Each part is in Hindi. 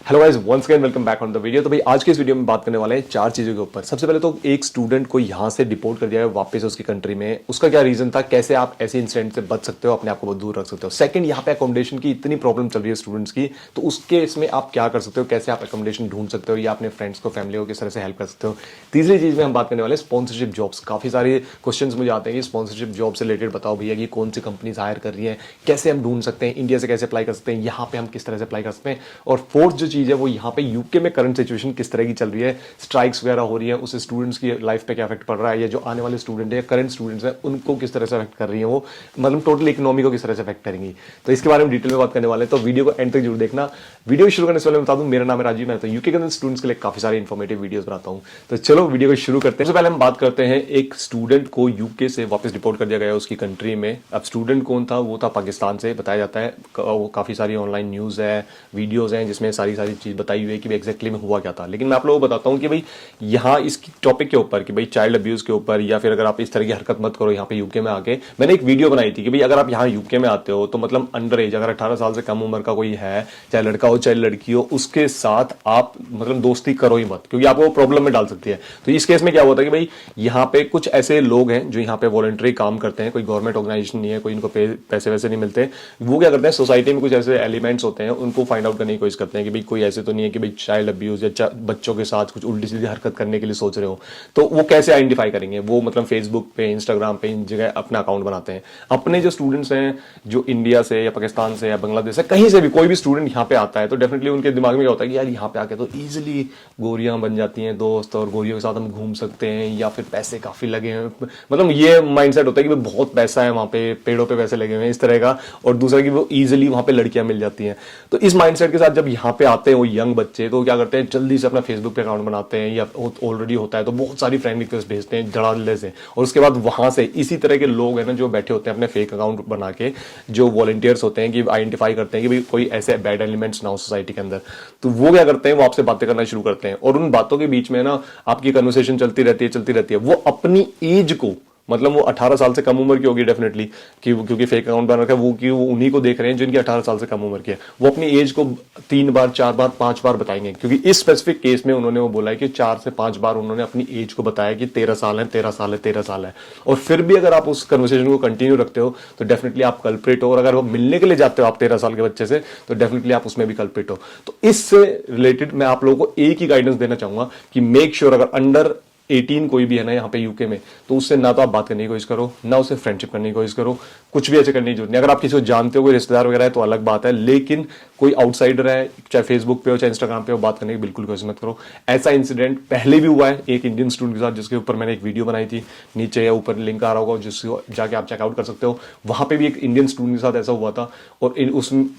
Hello guys, once again welcome back on the video. तो भाई आज के इस वीडियो में बात करने वाले हैं चार चीजों के ऊपर। सबसे पहले तो एक स्टूडेंट को यहाँ से डिपोर्ट कर दिया है वापस उसकी कंट्री में, उसका क्या रीजन था, कैसे आप ऐसे इंसिडेंट से बच सकते हो, अपने आप को बहुत दूर रख सकते हो। सेकंड, यहाँ पे अकोमोडेशन की इतनी प्रॉब्लम चल रही है स्टूडेंट्स की, तो उसके इसमें आप क्या कर सकते हो, कैसे आप अकोमोडेशन ढूंढ सकते हो या अपने फ्रेंड्स को, फैमिली को किस तरह से हेल्प कर सकते हो। तीसरी चीज में हम बात करने वाले स्पॉन्सरशिप जॉब्स। काफी सारे क्वेश्चन मुझे आते हैं कि स्पॉन्सरशिप जॉब से रिलेटेड बताओ भैया कि कौन सी कंपनीज हायर कर रही है, कैसे हम ढूंढ सकते हैं, इंडिया से कैसे अप्लाई कर सकते हैं, यहाँ पे हम किस तरह से अप्लाई कर सकते हैं। और फोर्थ जो चीज है वो यहाँ पे यूके में करंट सिचुएशन किस तरह की चल रही है, स्ट्राइक्स वगैरह हो रही है, उससे स्टूडेंट्स की लाइफ पे क्या इफेक्ट पड़ रहा है, या जो आने वाले स्टूडेंट है या करंट स्टूडेंट्स हैं उनको किस तरह से अफेक्ट कर रही है, वो मतलब टोटल इकोनॉमी को किस तरह से अफेक्ट करेंगी। तो इसके बारे में डिटेल में बात करने वाले हैं, तो वीडियो को एंड तक जरूर देखना। वीडियो शुरू करने से पहले बता दूं, मेरा नाम है राजीव, मैं तो यूके के अंदर स्टूडेंट्स के लिए काफी सारे इंफॉर्मेटिव वीडियोस बनाता हूं। तो चलो वीडियो को शुरू करते हैं। सबसे पहले हम बात करते हैं, एक स्टूडेंट को यूके से वापस डिपोर्ट कर दिया गया उसकी कंट्री में। अब स्टूडेंट कौन था, वो था पाकिस्तान से, बताया जाता है। वो काफी सारी ऑनलाइन न्यूज है, वीडियोज हैं जिसमें सारी चीज बताई हुई है कि एग्जैक्टली में हुआ क्या था। लेकिन मैं आप लोगों को बताता हूं कि भाई यहाँ इस टॉपिक के ऊपर कि भाई चाइल्ड अब्यूज के ऊपर, या फिर अगर आप इस तरह की हरकत मत करो यहाँ पे यूके में आके। मैंने एक वीडियो बनाई थी कि भाई अगर आप यहाँ यूके में आते हो तो मतलब अंडर एज, अगर 18 साल से कम उम्र का कोई है, चाहे लड़का हो चाहे लड़की हो, उसके साथ आप मतलब दोस्ती करो ही मत, क्योंकि आपको प्रॉब्लम में डाल सकती है। तो इस केस में क्या होता है कि भाई यहाँ पे कुछ ऐसे लोग हैं जो यहाँ पे वॉलंटरी काम करते हैं, कोई गवर्नमेंट ऑर्गेनाइजेशन नहीं है, कोई इनको पैसे वैसे नहीं मिलते। वो क्या करते हैं, सोसाइटी में कुछ ऐसे एलिमेंट्स होते हैं, उनको फाइंड आउट करने की कोशिश करते हैं कि भाई कोई ऐसे तो नहीं है कि भाई चाइल्ड अब्यूज या बच्चों के साथ कुछ उल्टी सीधी हरकत करने के लिए सोच रहे हो। तो वो कैसे आइडेंटिफाई करेंगे, वो मतलब फेसबुक पे, इंस्टाग्राम पे, इन जगह अपना अकाउंट बनाते हैं। अपने जो स्टूडेंट्स हैं जो इंडिया से या पाकिस्तान से या बांग्लादेश से, कहीं से भी कोई भी स्टूडेंट यहाँ पे आता है तो डेफिनेटली उनके दिमाग में क्या होता है कि यार यहाँ पे आके तो इजीली गोरियां बन जाती हैं दोस्त, और गोरियों के साथ हम घूम सकते हैं, या फिर पैसे काफी लगे हैं, मतलब ये माइंडसेट होता है कि बहुत पैसा है वहां पे, पेड़ों पे पैसे लगे हुए हैं इस तरह का। और दूसरा कि वो इजीली वहां पे लड़कियां मिल जाती हैं। तो इस माइंडसेट के साथ जब यहाँ पे आते हैं वो यंग बच्चे, तो क्या करते हैं, जल्दी से अपना फेसबुक पे अकाउंट बनाते हैं, या ऑलरेडी होता है तो बहुत सारी फ्रेंड रिक्वेस्ट भेजते हैं धड़ाधड़ से। और उसके बाद वहां से इसी तरह के लोग हैं ना जो बैठे होते हैं अपने फेक अकाउंट बना के, जो वॉलंटियर्स होते हैं कि आइडेंटिफाई करते हैं कि भाई कोई ऐसे बैड एलिमेंट्स ना हो सोसाइटी के अंदर। तो वो क्या करते हैं, वो आपसे बातें करना शुरू करते हैं, और उन बातों के बीच में ना आपकी कन्वर्सेशन चलती रहती है। वो अपनी एज को, मतलब वो 18 साल से कम उम्र की होगी डेफिनेटली, कि क्योंकि फेक अकाउंट बना रखा है वो, कि वो उन्हीं को देख रहे हैं जिनकी 18 साल से कम उम्र की है। वो अपनी एज को 3 बार, 4 बार, 5 बार बताएंगे, क्योंकि इस स्पेसिफिक केस में उन्होंने वो बोला है कि 4 से 5 बार उन्होंने अपनी एज को बताया कि 13 साल है, 13 साल है, 13 साल है। और फिर भी अगर आप उस कन्वर्सेशन को कंटिन्यू रखते हो तो डेफिनेटली आप कल्प्रिट हो। और अगर वो मिलने के लिए जाते हो आप 13 साल के बच्चे से, तो डेफिनेटली आप उसमें भी कल्प्रिट हो। तो इससे रिलेटेड मैं आप लोगों को एक ही गाइडेंस देना चाहूंगा कि मेक श्योर अगर अंडर 18 कोई भी है ना यहाँ पे यूके में, तो उससे ना तो आप बात करने की कोशिश करो, ना उससे फ्रेंडशिप करने की कोशिश करो, कुछ भी ऐसे करने की जरूरत नहीं। अगर आप किसी को जानते हो, कोई रिश्तेदार वगैरह है तो अलग बात है, लेकिन कोई आउटसाइडर है, चाहे फेसबुक पे हो चाहे इंस्टाग्राम पे हो, बात करने की बिल्कुल कोशिश मत करो। ऐसा इंसिडेंट पहले भी हुआ है एक इंडियन स्टूडेंट के साथ, जिसके ऊपर मैंने एक वीडियो बनाई थी, नीचे या ऊपर लिंक आ रहा होगा, जिसको जाके आप चेकआउट कर सकते हो। वहां पे भी एक इंडियन स्टूडेंट के साथ ऐसा हुआ था, और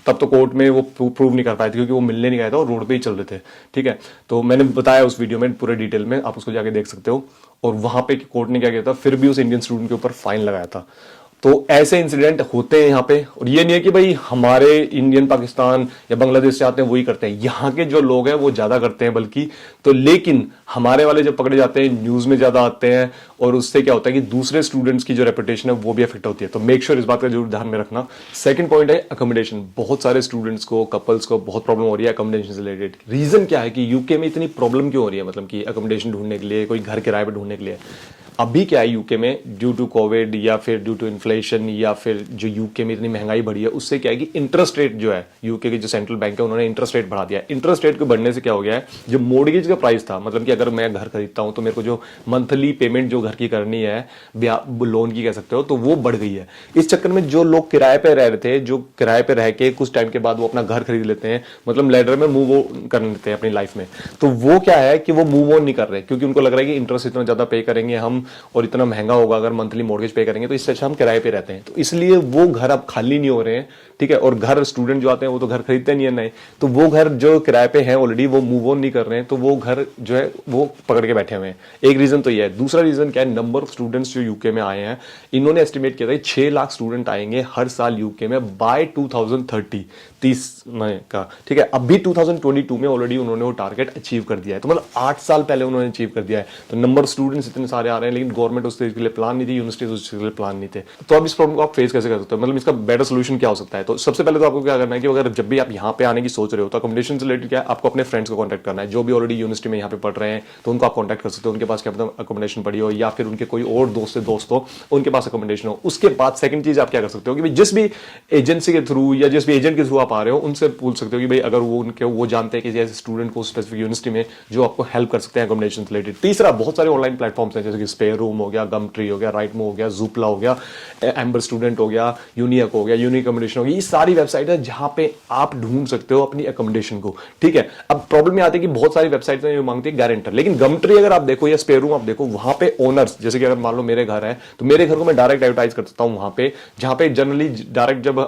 तब तो कोर्ट में वो प्रूव नहीं कर पाए थे क्योंकि वो मिलने नहीं गया था और रोड पे ही चल रहे थे। ठीक है, तो मैंने बताया उस वीडियो में पूरे डिटेल में, आप उसको जाके देख सकते हो। और वहां पे कोर्ट ने क्या किया था, फिर भी उस इंडियन स्टूडेंट के ऊपर फाइन लगाया था। तो ऐसे इंसिडेंट होते हैं यहाँ पे। और ये नहीं है कि भाई हमारे इंडियन पाकिस्तान या बांग्लादेश से आते हैं वही करते हैं, यहाँ के जो लोग हैं वो ज्यादा करते हैं बल्कि। तो लेकिन हमारे वाले जब पकड़े जाते हैं न्यूज में ज्यादा आते हैं, और उससे क्या होता है कि दूसरे स्टूडेंट्स की जो रेपुटेशन है वो भी अफेक्ट होती है। तो मेक श्योर इस बात का जरूर ध्यान में रखना। सेकंड पॉइंट है अकोमोडेशन। बहुत सारे स्टूडेंट्स को, कपल्स को बहुत प्रॉब्लम हो रही है अकोमोडेशन से रिलेटेड। रीजन क्या है कि यूके में इतनी प्रॉब्लम क्यों हो रही है, मतलब कि अकोमोडेशन ढूंढने के लिए, कोई घर किराए पर ढूंढने के लिए। अभी क्या है यूके में, ड्यू टू कोविड या फिर ड्यू टू इन्फ्लेशन, या फिर जो यूके में इतनी महंगाई बढ़ी है, उससे क्या है कि इंटरेस्ट रेट जो है, यूके के जो सेंट्रल बैंक है उन्होंने इंटरेस्ट रेट बढ़ा दिया है। इंटरेस्ट रेट को बढ़ने से क्या हो गया है, जो मॉर्गेज का प्राइस था, मतलब कि अगर मैं घर खरीदता हूं तो मेरे को जो मंथली पेमेंट जो घर की करनी है, लोन की कह सकते हो, तो वो बढ़ गई है। इस चक्कर में जो लोग किराए पे रह रहे थे, जो किराए पे रह के कुछ टाइम के बाद वो अपना घर खरीद लेते हैं, मतलब लैडर में मूव कर लेते हैं अपनी लाइफ में, तो वो क्या है कि वो मूव ऑन नहीं कर रहे, क्योंकि उनको लग रहा है कि इंटरेस्ट इतना ज्यादा पे करेंगे हम, और इतना महंगा होगा अगर मंथली मॉर्गेज पे करेंगे, तो इससे अच्छा हम किराए पे रहते हैं। तो इसलिए वो घर अब खाली नहीं हो रहे हैं। ठीक है, और घर स्टूडेंट जो आते हैं वो तो घर खरीदते नहीं है नए, तो वो घर जो किराए पे हैं ऑलरेडी वो मूव ऑन नहीं कर रहे हैं, तो वो घर जो है वो पकड़ के बैठे हुए हैं। एक रीजन तो ये है। दूसरा रीजन क्या है, नंबर ऑफ स्टूडेंट्स जो यूके में आए हैं, इन्होंने एस्टिमेट किया था 6 लाख स्टूडेंट आएंगे हर साल यूके में बाय 2030, 30 का। ठीक है, अभी 2022 में ऑलरेडी उन्होंने वो टारगेट अचीव कर दिया है, तो मतलब 8 साल पहले उन्होंने अचीव कर दिया है। तो नंबर स्टूडेंट्स इतने सारे आ रहे हैं, हैं, लेकिन गवर्नमेंट उस चीज के लिए प्लान नहीं थी, यूनिवर्सिटीज उस चीज के लिए प्लान नहीं थे। तो अब इस प्रॉब्लम को आप फेस कैसे कर सकते हो, मतलब इसका बेटर सोल्यूशन क्या हो सकता है? तो सबसे पहले तो आपको क्या करना है कि अगर जब भी आप यहाँ पे आने की सोच रहे हो तो अकोमोडेशन से रिलेटेड क्या है, आपको अपने फ्रेंड्स को कॉन्टैक्ट करना है जो भी ऑलरेडी यूनिवर्सिटी में यहाँ पे पढ़ रहे हैं, तो उनको आप कॉन्टैक्ट कर सकते हो, उनके पास क्या अकोमोडेशन पड़ी हो या फिर उनके कोई और दोस्त हो उनके पास अकोमोडेशन हो। उसके बाद सेकंड चीज आप क्या कर सकते हो कि भाई जिस भी एजेंसी के थ्रू या जिस भी एजेंट के थ्रू आप आ रहे हो उनसे पूछ सकते हो कि भाई अगर वो जानते हैं कि ऐसे स्टूडेंट को स्पेसिफिक यूनिवर्सिटी में जो आपको हेल्प कर सकते हैं अकोमोडेशन रिलेटेड। तीसरा, बहुत सारे ऑनलाइन प्लेटफॉर्म्स हैं जैसे कि स्पेयर रूम हो गया, गम ट्री हो गया, राइटमो हो गया, जूपला हो गया, एम्बर स्टूडेंट हो गया, यूनियक हो गया, यूनिक अकोमोडेशन हो गया। ये सारी वेबसाइट है जहां पे आप ढूंढ सकते हो अपनी अकोमोडेशन को। ठीक है, अब प्रॉब्लम ये आती है कि बहुत सारी वेबसाइट में मांगती है गारंटर, लेकिन गम ट्री अगर आप देखो या स्पेयर रूम आप देखो, वहां पे ओनर्स, जैसे कि अगर मान लो मेरे घर है तो मेरे घर को मैं डायरेक्ट एडवर्टाइज कर सकता हूं वहां पे, जहां पे जनरली डायरेक्ट जब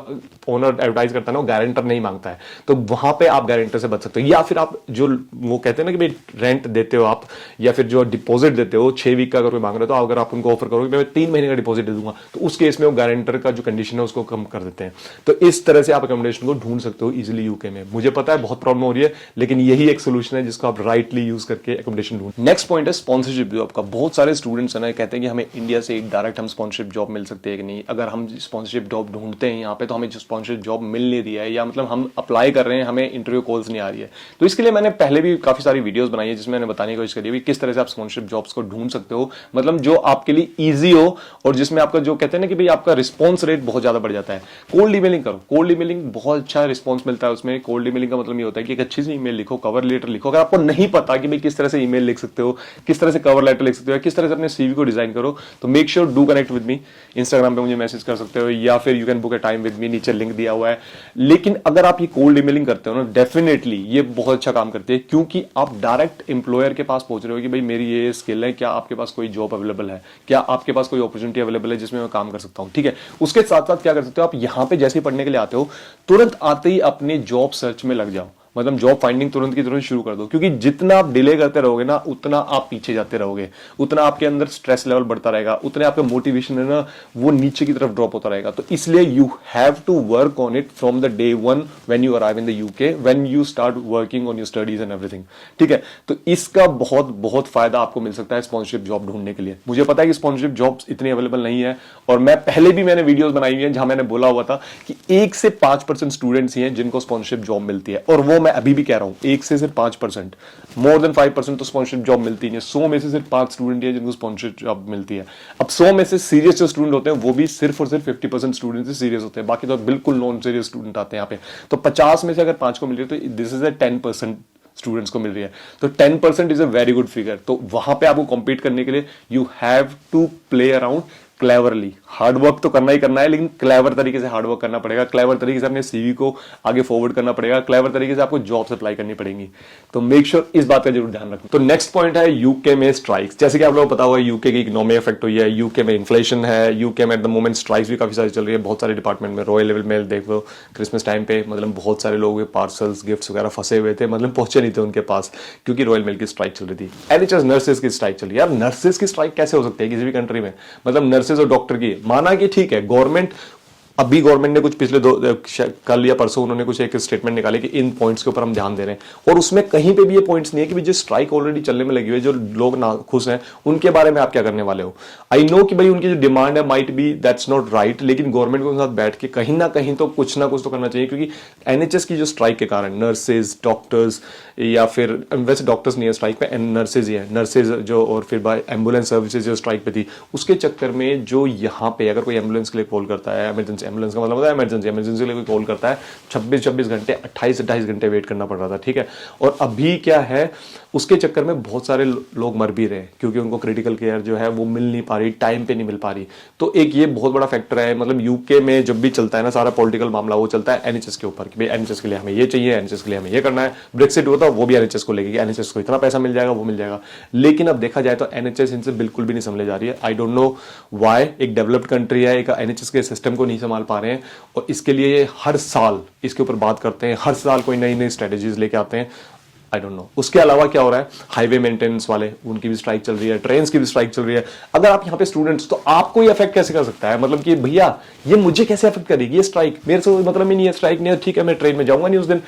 ओनर एडवर्टाइज करता है ना, गारंटर नहीं मांगता है, तो वहां पे आप गारंटर से बच सकते हो। या फिर आप जो वो कहते हैं ना कि भाई रेंट देते हो आप या फिर जो डिपॉजिट देते हो 6 वीक का अगर कोई मांग रहे हो, तो अगर आप उनको ऑफर करोगे मैं 3 महीने का डिपॉजिट दे दूंगा, तो उस केस में वो गारंटर का जो कंडीशन है उसको कम कर देते हैं। तो इस तरह से आप अकोमोडेशन को ढूंढ सकते हो इजीली यूके में। मुझे पता है बहुत प्रॉब्लम हो रही है, लेकिन यही एक सोल्यूशन है जिसको आप राइटली यूज करके अकोमोडेशन ढूंढ। नेक्स्ट पॉइंट है स्पॉन्सरशिप जॉब का। बहुत सारे स्टूडेंट्स है ना कहते हैं कि हमें इंडिया से डायरेक्ट हम स्पॉन्सरशिप जॉब मिल सकती है कि नहीं, अगर हम स्पॉन्सरशिप जॉब ढूंढते हैं यहाँ पे तो हमें स्पॉन्सरशिप जॉब मिल नहीं रही है, या मतलब हम अप्लाई कर रहे हैं हमें इंटरव्यू कॉल्स नहीं आ रही है। तो इसके लिए मैंने पहले भी काफी सारी वीडियोस बनाई है जिसमें मैंने बताने की कोशिश करी है किस तरह से आप स्पॉन्सरशिप जॉब्स को ढूंढ सकते हो, मतलब जो आपके लिए इजी हो और जिसमें आपका जो कहते हैं ना कि भाई आपका रिस्पॉन्स रेट बहुत ज्यादा बढ़ जाता है। कोल्ड ईमेलिंग करो, कोल्ड ईमेलिंग बहुत अच्छा रिस्पॉन्स मिलता है उसमें। कोल्ड ईमेलिंग का मतलब ये होता है कि एक अच्छी सी ईमेल लिखो, कवर लेटर लिखो। अगर आपको नहीं पता कि भाई किस तरह से ईमेल लिख सकते हो, किस तरह से कवर लेटर लिख सकते हो, किस तरह से अपने सीवी को डिजाइन करो, तो make sure do connect with me. Instagram पे मुझे मैसेज कर सकते हो या फिर you can book a time with me, नीचे लिंक दिया हुआ है। लेकिन अगर आप ये कोल्ड ईमेलिंग करते हो ना, डेफिनेटली ये बहुत अच्छा काम करती है, क्योंकि आप डायरेक्ट एम्प्लॉयर के पास पहुंच रहे हो कि भाई मेरी ये स्किल है, क्या आपके पास कोई जॉब अवेलेबल है, क्या आपके पास कोई अपॉर्चुनिटी अवेलेबल है जिसमें मैं काम कर सकता हूं। ठीक है, उसके साथ साथ क्या कर सकते हो आप, यहां पे जैसे ही पढ़ने के लिए आते हो तुरंत आते ही अपने जॉब सर्च में लग जाओ, मतलब जॉब फाइंडिंग तुरंत की तुरंत शुरू कर दो, क्योंकि जितना आप डिले करते रहोगे ना उतना आप पीछे जाते रहोगे, उतना आपके अंदर स्ट्रेस लेवल बढ़ता रहेगा, उतने आपका मोटिवेशन है ना वो नीचे की तरफ ड्रॉप होता रहेगा। तो इसलिए you have to work on it from the day one when you arrive in the UK, when you start working on your studies and everything. ठीक है, तो इसका बहुत बहुत फायदा आपको मिल सकता है स्पॉन्सरशिप जॉब ढूंढने के लिए। मुझे पता है कि स्पॉन्सरशिप जॉब्स इतनी अवेलेबल नहीं है, और मैं पहले भी मैंने वीडियोस बनाई हुई हैं जहां मैंने बोला हुआ था कि 1 से 5% स्टूडेंट्स ही हैं जिनको स्पॉन्सरशिप जॉब मिलती है, और वो मैं अभी भी कह रहा हूं 1 से सिर्फ 5%, मोर देन 5% तो स्पॉन्सरशिप जॉब मिलती नहीं है। 100 में से सिर्फ 5 स्टूडेंट है जिनको स्पॉन्सरशिप जॉब मिलती है। अब 100 में से सीरियस जो स्टूडेंट होते हैं वो भी सिर्फ और सिर्फ 50% स्टूडेंट से सीरियस होते हैं, बाकी तो बिल्कुल नॉन सीरियस स्टूडेंट आते हैं यहाँ पे। तो 50 में से अगर 5 को मिल रही है तो दिस इज अ 10% स्टूडेंट्स को मिल रही है, तो 10% is a very good figure. तो वहां पे आपको कॉम्पीट करने के लिए you have to play around cleverly. Hard work तो करना ही करना है, लेकिन क्लेवर तरीके से हार्ड वर्क करना पड़ेगा, क्लेवर तरीके से अपने सीवी को आगे फॉरवर्ड करना पड़ेगा, क्लेवर तरीके से आपको जॉब्स अप्लाई करनी पड़ेंगी। तो मेक श्योर इस बात का जरूर ध्यान रखना। तो नेक्स्ट पॉइंट है यूके में स्ट्राइक्स। जैसे कि आप लोगों को पता हुआ है यूके की इकोनॉमी इफेक्ट हुई है, यूके में इन्फ्लेशन है, यूके में एट द मोमेंट स्ट्राइक्स भी काफी सारी चल रही है बहुत सारे डिपार्टमेंट में। रॉयल लेवल में देखो क्रिसमस टाइम पे मतलब बहुत सारे लोग पार्सल्स गिफ्ट्स वगैरह फंसे हुए थे, मतलब पहुंचे नहीं थे उनके पास, क्योंकि रॉयल मेल की स्ट्राइक चल रही थी। एनएचएस नर्सेज की स्ट्राइक चल रही है। यार नर्सेज की स्ट्राइक कैसे हो सकती है किसी भी कंट्री में, मतलब नर्सेज और डॉक्टर की। माना कि ठीक है गवर्नमेंट, अभी गवर्नमेंट ने कुछ पिछले कल या परसों उन्होंने कुछ एक स्टेटमेंट निकाले कि इन पॉइंट्स के ऊपर हम ध्यान दे रहे हैं, और उसमें कहीं पे भी ये पॉइंट्स नहीं है कि जो स्ट्राइक ऑलरेडी चलने में लगी हुई है, जो लोग नाखुश हैं उनके बारे में आप क्या करने वाले हो। आई नो कि भाई उनकी जो डिमांड है might be that's not right, लेकिन गवर्नमेंट के साथ बैठ के कहीं ना कहीं तो कुछ ना कुछ तो करना चाहिए, क्योंकि एनएचएस की जो स्ट्राइक के कारण नर्सेज, डॉक्टर्स, या फिर वैसे डॉक्टर्स नहीं है स्ट्राइक पे, नर्सेज ही है, नर्सेज जो, और फिर बाय एम्बुलेंस सर्विसेज जो स्ट्राइक पे थी, उसके चक्कर में जो यहाँ पे अगर कोई एम्बुलेंस के लिए कॉल करता है, एमरजेंसी, एम्बुलेंस का मतलब होता है इमरजेंसी के लिए कोई कॉल करता है, 26 घंटे 28 घंटे वेट करना पड़ रहा था। ठीक है, और अभी क्या है उसके चक्कर में बहुत सारे लोग मर भी रहे हैं, क्योंकि उनको क्रिटिकल केयर जो है वो मिल नहीं पा रही, टाइम पे नहीं मिल पा रही। तो एक ये बहुत बड़ा फैक्टर है। मतलब यूके में जब भी चलता है ना सारा पॉलिटिकल मामला, वो चलता है एनएचएस के ऊपर कि भाई एनएचएस के लिए हमें ये चाहिए, एनएचएस के लिए हमें ये करना है। ब्रेक्सिट हुआ था वो भी एनएचएस को लेके, एनएचएस को इतना पैसा मिल जाएगा, वो मिल जाएगा। लेकिन अब देखा जाए तो एनएचएस इनसे बिल्कुल भी नहीं संभले जा रही है। I don't know why. एक डेवलप्ड कंट्री है, एक एनएचएस के सिस्टम को नहीं संभाल पा रहे हैं, और इसके लिए हर साल इसके ऊपर बात करते हैं, हर साल कोई नई नई स्ट्रेटेजीज लेके आते हैं। आई डोंट नो उसके अलावा क्या हो रहा है। हाईवे मेंटेनेंस वाले, उनकी भी स्ट्राइक चल रही है, ट्रेन की भी स्ट्राइक चल रही है। अगर आप यहाँ पे स्टूडेंट्स, तो आपको ये अफेक्ट कैसे कर सकता है, मतलब कि भैया ये मुझे कैसे अफेक्ट करेगी ये स्ट्राइक, मेरे से मतलब ही नहीं है, स्ट्राइक नहीं है, ठीक है मैं ट्रेन में जाऊंगा नहीं उस दिन,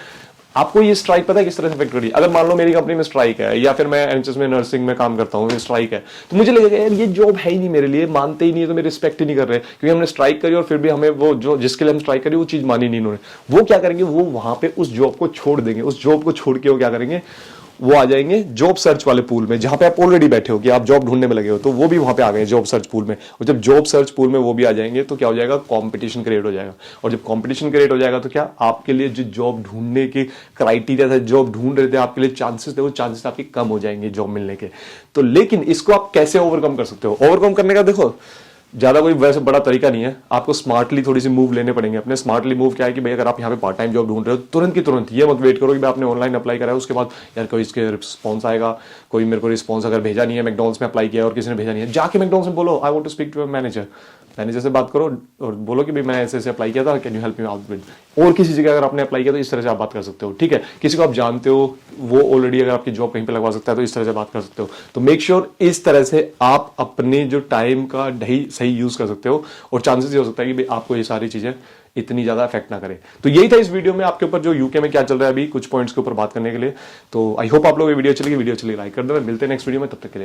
आपको ये स्ट्राइक पता है किस तरह से इफेक्ट करी? अगर मान लो मेरी कंपनी में स्ट्राइक है या फिर मैं एनएचएस में नर्सिंग में काम करता हूँ, स्ट्राइक है, तो मुझे लगेगा यार ये जॉब है ही नहीं मेरे लिए, मानते ही नहीं है, तो मेरी रिस्पेक्ट ही नहीं कर रहे, क्योंकि हमने स्ट्राइक करी और फिर भी हमें वो जो जिसके लिए हम स्ट्राइक करी वो चीज मानी नहीं इन्होंने। वो क्या करेंगे, वो वहां पे उस जॉब को छोड़ देंगे, उस जॉब को छोड़ के वो क्या करेंगे, वो आ जाएंगे जॉब सर्च वाले पूल में, जहां पे आप ऑलरेडी बैठे हो कि आप जॉब ढूंढने में लगे हो, तो वो भी वहां पे आ गए जॉब सर्च पूल में। और जब जॉब सर्च पूल में वो भी आ जाएंगे तो क्या हो जाएगा, कंपटीशन क्रिएट हो जाएगा। और जब कंपटीशन क्रिएट हो जाएगा तो क्या आपके लिए जो जॉब ढूंढने के क्राइटेरिया था, जॉब ढूंढ रहे थे, आपके लिए चांसेस थे, वो चांसेस आपके कम हो जाएंगे जॉब मिलने के। तो लेकिन इसको आप कैसे ओवरकम कर सकते हो? ओवरकम करने का देखो ज्यादा कोई वैसे बड़ा तरीका नहीं है, आपको स्मार्टली थोड़ी सी मूव लेने पड़ेंगे अपने। स्मार्टली मूव क्या है कि भाई अगर आप यहाँ पे पार्ट टाइम जॉब ढूंढ रहे हो, तुरंत की तुरंत, ये मत वेट करो कि भाई आपने ऑनलाइन अप्लाई करा है उसके बाद यार कोई इसके रिस्पॉन्स आएगा, कोई मेरे को रिस्पॉन्स अगर भेजा नहीं है, मैकडॉनल्ड्स में अप्लाई किया और किसी ने भेजा नहीं है, जाके मैकडॉनल्ड्स में बोलो I want to speak to manager, manager से बात करो और बोलो कि भाई मैं ऐसे ऐसे अप्लाई किया था, can you help me out with. और किसी जगह अगर आपने अप्लाई किया तो इस तरह से आप बात कर सकते हो, ठीक है। किसी को आप जानते हो वो ऑलरेडी अगर आपकी जॉब कहीं पे लगवा सकता है तो इस तरह से बात कर सकते हो। तो मेक श्योर इस तरह से आप अपने जो टाइम का सही यूज कर सकते हो, और चांसेस ये हो सकता है कि भाई आपको ये सारी चीजें इतनी ज्यादा इफेक्ट ना करे। तो यही था इस वीडियो में आपके ऊपर, जो यूके में क्या चल रहा है अभी, कुछ पॉइंट्स के ऊपर बात करने के लिए। तो आई होप आप लोग ये वीडियो चलेगी, वीडियो चलेगी लाइक कर देना। मिलते हैं नेक्स्ट वीडियो में, तब तक के लिए बाय।